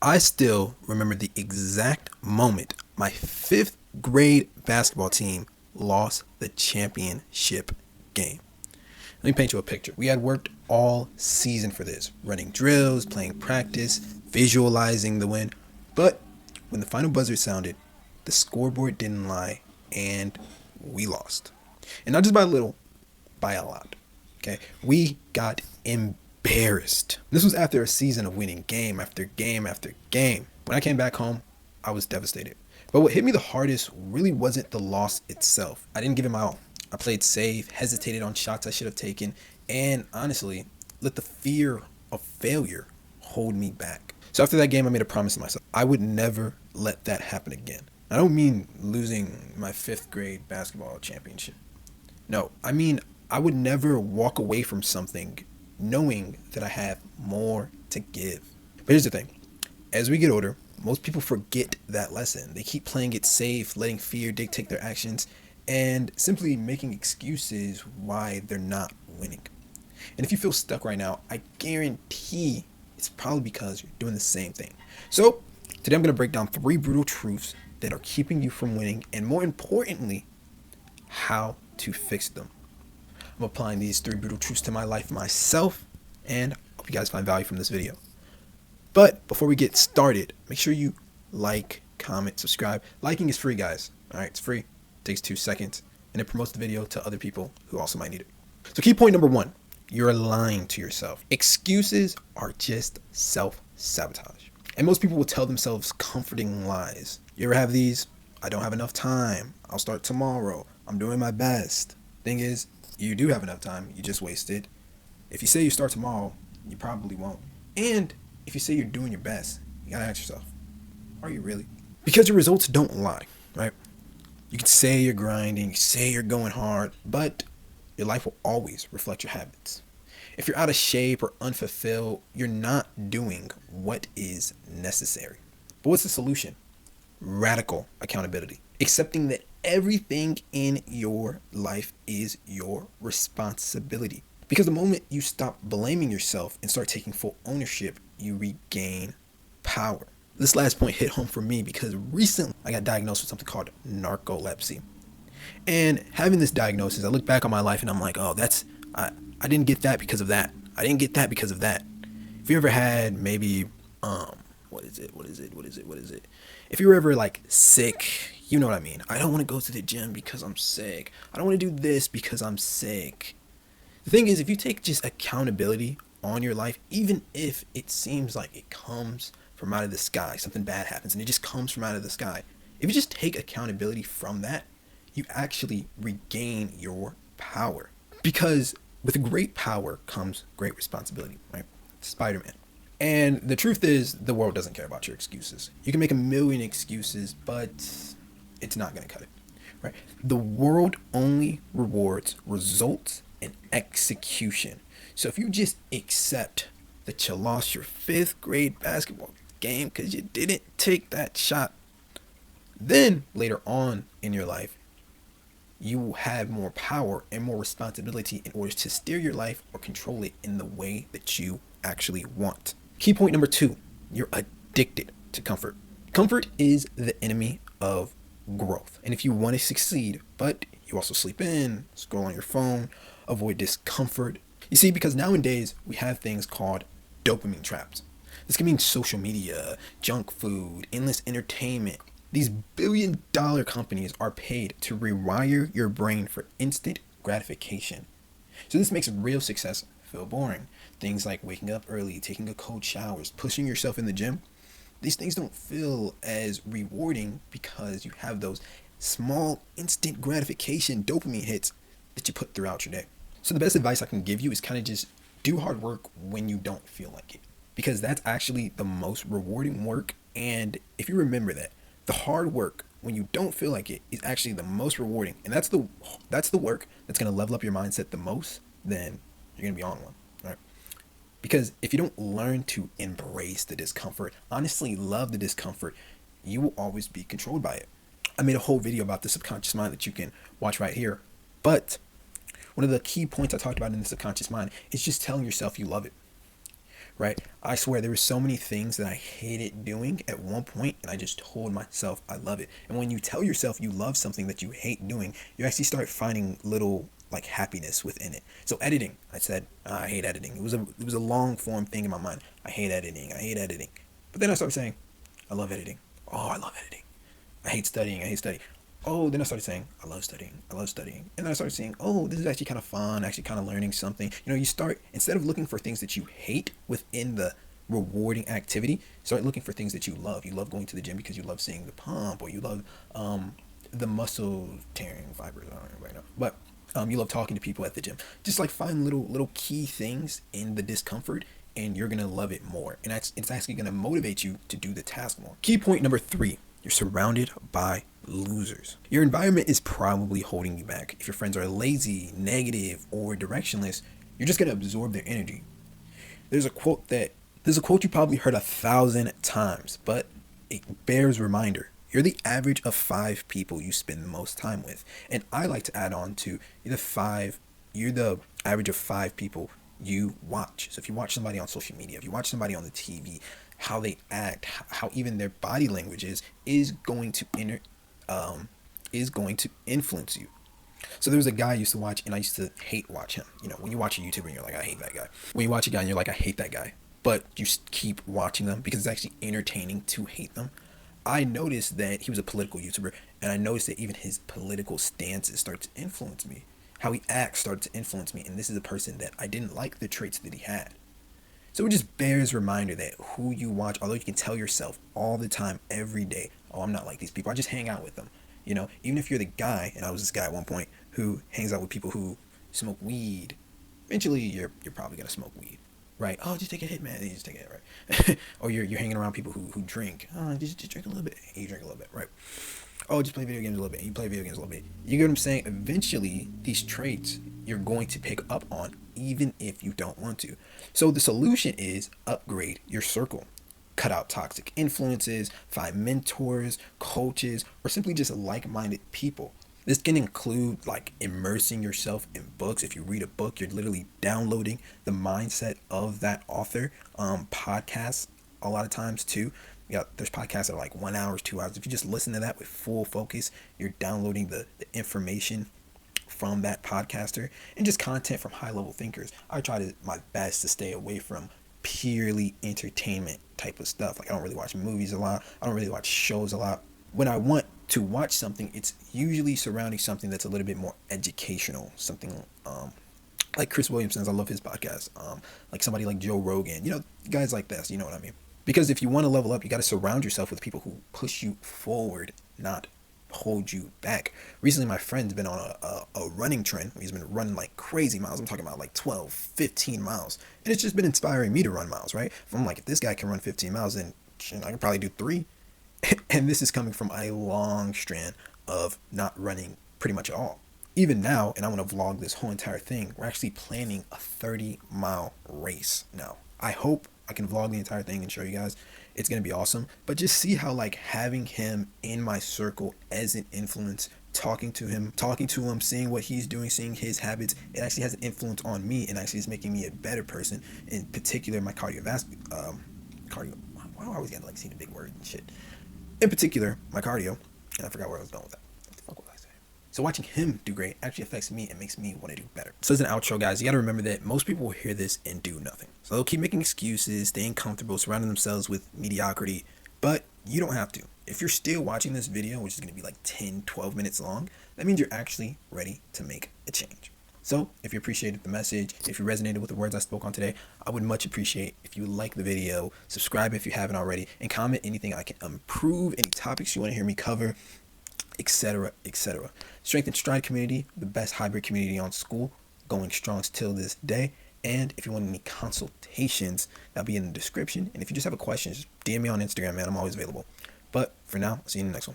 I still remember the exact moment my fifth grade basketball team lost the championship game. Let me paint you a picture. We had worked all season for this, running drills, playing practice, visualizing the win. But when the final buzzer sounded, the scoreboard didn't lie, and we lost. And not just by a little, by a lot. Okay, we got embarrassed. This was after a season of winning game after game after game. When I came back home, I was devastated. But what hit me the hardest really wasn't the loss itself. I didn't give it my all. I played safe, hesitated on shots I should have taken, and honestly, let the fear of failure hold me back. So after that game, I made a promise to myself. I would never let that happen again. I don't mean losing my fifth grade basketball championship. No, I mean I would never walk away from something knowing that I have more to give. But here's the thing. As we get older, most people forget that lesson. They keep playing it safe, letting fear dictate their actions, and simply making excuses why they're not winning. And if you feel stuck right now, I guarantee it's probably because you're doing the same thing. So today I'm going to break down 3 brutal truths that are keeping you from winning, and more importantly, how to fix them. I'm applying these 3 brutal truths to my life myself, and I hope you guys find value from this video. But before we get started, make sure you like, comment, subscribe. Liking is free, guys. All right, it's free. It takes 2 seconds, and it promotes the video to other people who also might need it. So key point number 1, you're lying to yourself. Excuses are just self-sabotage. And most people will tell themselves comforting lies. You ever have these? I don't have enough time. I'll start tomorrow. I'm doing my best. Thing is, you do have enough time. You just wasted. If you say you start tomorrow, you probably won't. And if you say you're doing your best, you gotta ask yourself, are you really? Because your results don't lie, right? You can say you're grinding, say you're going hard, but your life will always reflect your habits. If you're out of shape or unfulfilled, you're not doing what is necessary. But what's the solution? Radical accountability. Accepting that everything in your life is your responsibility. Because the moment you stop blaming yourself and start taking full ownership, you regain power. This last point hit home for me because recently I got diagnosed with something called narcolepsy. And having this diagnosis, I look back on my life and I'm like, oh, I didn't get that because of that. I didn't get that because of that. If you ever had maybe, what is it? If you were ever like sick, you know what I mean. I don't want to go to the gym because I'm sick. I don't want to do this because I'm sick. The thing is, if you take just accountability on your life, even if it seems like it comes from out of the sky, something bad happens and it just comes from out of the sky. If you just take accountability from that, you actually regain your power. Because with great power comes great responsibility, right? Spider-Man. And the truth is, the world doesn't care about your excuses. You can make a million excuses, but it's not going to cut it, right? The world only rewards results and execution. So if you just accept that you lost your 5th grade basketball game because you didn't take that shot, then later on in your life, you will have more power and more responsibility in order to steer your life or control it in the way that you actually want. Key point number 2, you're addicted to comfort. Comfort is the enemy of growth. And if you want to succeed, but you also sleep in, scroll on your phone, avoid discomfort. You see, because nowadays we have things called dopamine traps. This can mean social media, junk food, endless entertainment. These billion-dollar companies are paid to rewire your brain for instant gratification. So this makes real success feel boring. Things like waking up early, taking a cold showers, pushing yourself in the gym. These things don't feel as rewarding because you have those small instant gratification dopamine hits that you put throughout your day. So the best advice I can give you is kind of just do hard work when you don't feel like it, because that's actually the most rewarding work. And if you remember that, the hard work when you don't feel like it is actually the most rewarding, and that's the work that's going to level up your mindset the most, then you're going to be on one, right? Because if you don't learn to embrace the discomfort, honestly love the discomfort, you will always be controlled by it. I made a whole video about the subconscious mind that you can watch right here. But one of the key points I talked about in the subconscious mind is just telling yourself you love it. right? I swear there were so many things that I hated doing at one point, and I just told myself I love it. And when you tell yourself you love something that you hate doing, you actually start finding little like happiness within it. So editing, I said I hate editing. It was a long form thing in my mind. I hate editing. I hate editing. But then I started saying I love editing. Oh, I love editing. I hate studying. I hate studying. Oh, then I started saying, I love studying. I love studying. And then I started saying, oh, this is actually kind of fun, actually kind of learning something. You start, instead of looking for things that you hate within the rewarding activity, start looking for things that you love. You love going to the gym because you love seeing the pump, or you love the muscle tearing fibers. I don't know if anybody know. But you love talking to people at the gym. Just like find little key things in the discomfort, and you're going to love it more. And it's actually going to motivate you to do the task more. Key point number 3. You're surrounded by losers. Your environment is probably holding you back. If your friends are lazy, negative, or directionless, you're just going to absorb their energy. There's a quote you probably heard 1,000 times, but it bears reminder. You're the average of 5 people you spend the most time with. And I like to add on to you're the average of 5 people you watch. So if you watch somebody on social media, if you watch somebody on the TV, how they act, how even their body language is going to influence you. So there was a guy I used to watch, and I used to hate watch him. When you watch a YouTuber and you're like, I hate that guy. When you watch a guy and you're like, I hate that guy, but you keep watching them because it's actually entertaining to hate them. I noticed that he was a political YouTuber, and I noticed that even his political stances start to influence me. How he acts started to influence me, and this is a person that I didn't like the traits that he had. So it just bears reminder that who you watch, although you can tell yourself all the time, every day, oh, I'm not like these people. I just hang out with them. Even if you're the guy, and I was this guy at one point, who hangs out with people who smoke weed, eventually you're probably going to smoke weed, right? Oh, just take a hit, man. You just take a hit, right? Or you're hanging around people who drink. Oh, just drink a little bit. You drink a little bit, right? Oh, just play video games a little bit. You play video games a little bit. You get what I'm saying? Eventually, these traits you're going to pick up on, even if you don't want to. So the solution is upgrade your circle. Cut out toxic influences, find mentors, coaches, or simply just like-minded people. This can include like immersing yourself in books. If you read a book, you're literally downloading the mindset of that author. Podcasts, a lot of times too. There's podcasts that are like 1 hour, 2 hours. If you just listen to that with full focus, you're downloading the information from that podcaster, and just content from high-level thinkers. I try my best to stay away from purely entertainment type of stuff. Like I don't really watch movies a lot. I don't really watch shows a lot. When I want to watch something, it's usually surrounding something that's a little bit more educational. Something like Chris Williamson's. I love his podcast. Like somebody like Joe Rogan. Guys like this. You know what I mean? Because if you want to level up, you got to surround yourself with people who push you forward, not hold you back. Recently, my friend's been on a running trend. He's been running like crazy miles. I'm talking about like 12, 15 miles. And it's just been inspiring me to run miles, right? If I'm like, if this guy can run 15 miles, then I can probably do 3. And this is coming from a long strand of not running pretty much at all. Even now, and I want to vlog this whole entire thing, we're actually planning a 30-mile race now. I hope I can vlog the entire thing and show you guys. It's going to be awesome. But just see how like having him in my circle as an influence, talking to him, seeing what he's doing, seeing his habits, it actually has an influence on me, and actually is making me a better person. In particular, my cardio. Why do I always gotta like see the big word and shit? In particular, my cardio. And I forgot where I was going with that. What the fuck was I saying? So watching him do great actually affects me and makes me want to do better. So as an outro, guys, you got to remember that most people will hear this and do nothing. So they'll keep making excuses, staying comfortable, surrounding themselves with mediocrity. But you don't have to. If you're still watching this video, which is going to be like 10, 12 minutes long, that means you're actually ready to make a change. So if you appreciated the message, if you resonated with the words I spoke on today, I would much appreciate if you like the video, subscribe if you haven't already, and comment anything I can improve, any topics you want to hear me cover, etc., etc. Strength and Stride community, the best hybrid community on school, going strong till this day. And if you want any consultations, that'll be in the description. And if you just have a question, just DM me on Instagram, man. I'm always available. But for now, I'll see you in the next one.